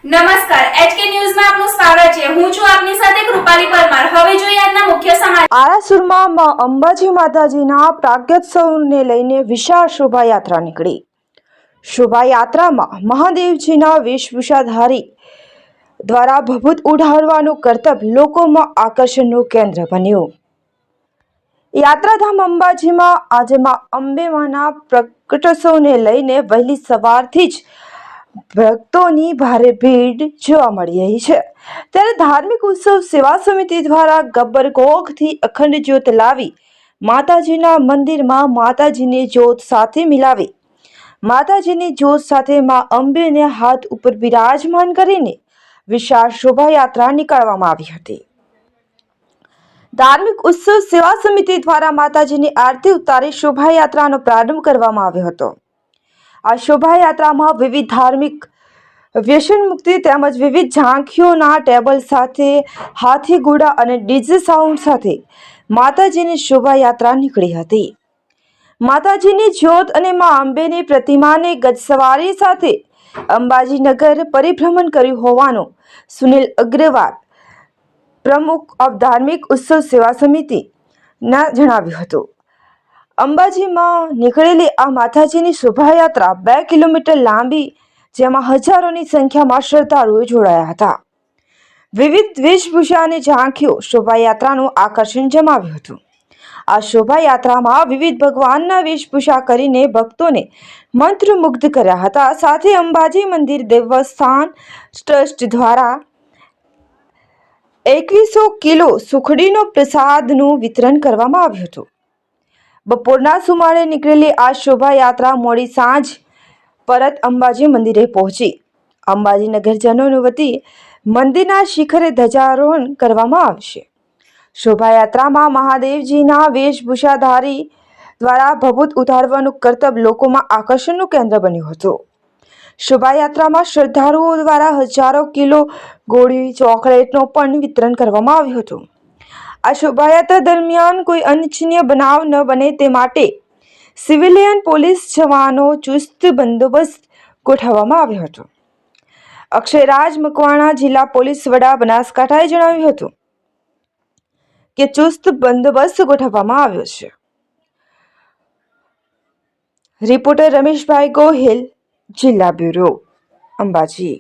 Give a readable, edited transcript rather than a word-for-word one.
નમસ્કાર એચકે ન્યૂઝમાં આપનું સ્વાગત છે। હું છું આપની સાથે કૃપાલી પરમાર। હવે જોઈએ આજના મુખ્ય સમાચાર। આરાસુરમાં અંબાજી માતાજીના પ્રાગટ્યોત્સવને લઈને વિશાળ શોભાયાત્રા નીકળી। શોભાયાત્રામાં મહાદેવજીના વેશભૂષાધારી દ્વારા ભભૂત ઉડાડવાનું કરતબ લોકોમાં આકર્ષણનું કેન્દ્ર બન્યું। યાત્રાધામ અંબાજીમાં આજે અંબેમાના પ્રગટોત્સવને લઈને વહેલી સવારથી જ ભક્તોની ભારે ભીડ જોવા મળી રહી છે। ત્યારે ધાર્મિક ઉત્સવ સેવા સમિતિ દ્વારા ગબ્બર ગોખથી અખંડ જ્યોત લાવી માતાજીના મંદિરમાં માતાજીની જ્યોત સાથે મિલાવી માતાજીની જ્યોત સાથે માં અંબેને હાથ ઉપર બિરાજમાન કરીને વિશાળ શોભાયાત્રા નીકાળવામાં આવી હતી। ધાર્મિક ઉત્સવ સેવા સમિતિ દ્વારા માતાજીની આરતી ઉતારી શોભાયાત્રાનો પ્રારંભ કરવામાં આવ્યો હતો। આ શોભાયાત્રામાં વિવિધ ધાર્મિક વ્યસન મુક્તિ તેમજ વિવિધ ઝાંખીઓના ટેબલ સાથે હાથી ઘોડા અને ડીજે સાઉન્ડ સાથે માતાજીની શોભાયાત્રા નીકળી હતી। માતાજીની જ્યોત અને માં અંબેની પ્રતિમાને ગજસવારી સાથે અંબાજી નગર પરિભ્રમણ કર્યું હોવાનું સુનિલ અગ્રવાલ પ્રમુખ ઓફ ધાર્મિક ઉત્સવ સેવા સમિતિ ના જણાવ્યું હતું। અંબાજીમાં નીકળેલી આ માતાજીની શોભાયાત્રા 2 કિલોમીટર લાંબી જેમાં હજારોની સંખ્યામાં શ્રદ્ધાળુઓ જોડાયા હતા। વિવિધ વેશભૂષા અને ઝાંખીઓ શોભાયાત્રાનું આકર્ષણ જમાવ્યું હતું। આ શોભાયાત્રામાં વિવિધ ભગવાનના વેશભૂષા કરીને ભક્તોને મંત્રમુગ્ધ કર્યા હતા। સાથે અંબાજી મંદિર દેવસ્થાન ટ્રસ્ટ દ્વારા 2100 કિલો સુખડીનો પ્રસાદનું વિતરણ કરવામાં આવ્યું હતું। બપોરના સુમારે નીકળેલી આ શોભાયાત્રા મોડી સાંજ પરત અંબાજી મંદિરે પહોંચી। અંબાજી નગરજનો વતી મંદિરના શિખરે ધ્વજારોહણ કરવામાં આવશે। શોભાયાત્રામાં મહાદેવજીના વેશભૂષાધારી દ્વારા ભભૂત ઉડાડવાનું કરતબ લોકોમાં આકર્ષણનું કેન્દ્ર બન્યું હતું। શોભાયાત્રામાં શ્રદ્ધાળુઓ દ્વારા હજારો કિલો ગોળી ચોકલેટનું પણ વિતરણ કરવામાં આવ્યું હતું। આ શોભાયાત્રા દરમિયાન કોઈ અનિચ્છનીય બનાવ ન બને તે માટે સિવિલિયન પોલીસ જવાનો ચુસ્ત બંદોબસ્ત ગોઠવવામાં આવ્યો હતો। અક્ષયરાજ મકવાણા જિલ્લા પોલીસ વડા બનાસકાંઠાએ જણાવ્યું હતું કે ચુસ્ત બંદોબસ્ત ગોઠવવામાં આવ્યો છે। રિપોર્ટર રમેશભાઈ ગોહિલ, જિલ્લા બ્યુરો, અંબાજી।